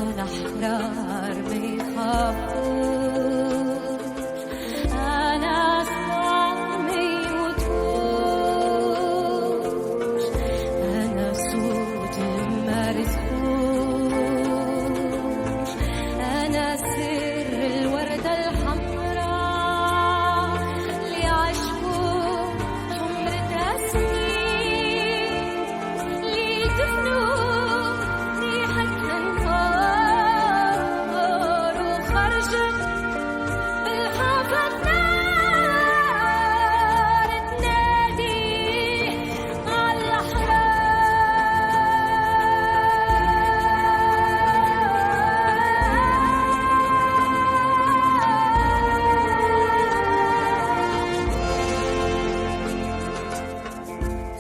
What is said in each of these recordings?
الأحرار بيخافوش، أنا صعب ميموتوش، أنا صوت المرسوش، أنا سر الوردة الحمراء اللي عشقوا عمرها سنين، اللي دفنوا ريحتها نهار وخرجت بالحافظ نار تنادي على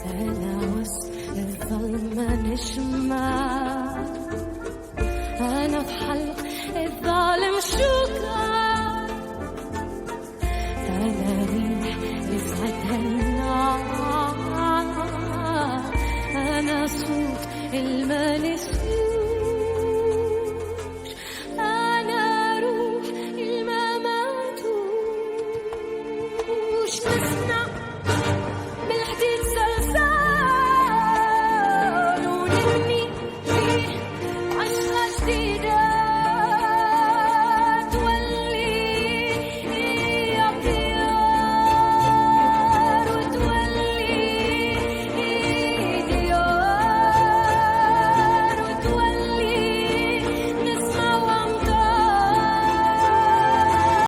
تلاوس الظلمة نجمة، أنا في حلق الظالم شوكة، تلاريح رفعتها النار، أنا صوت المال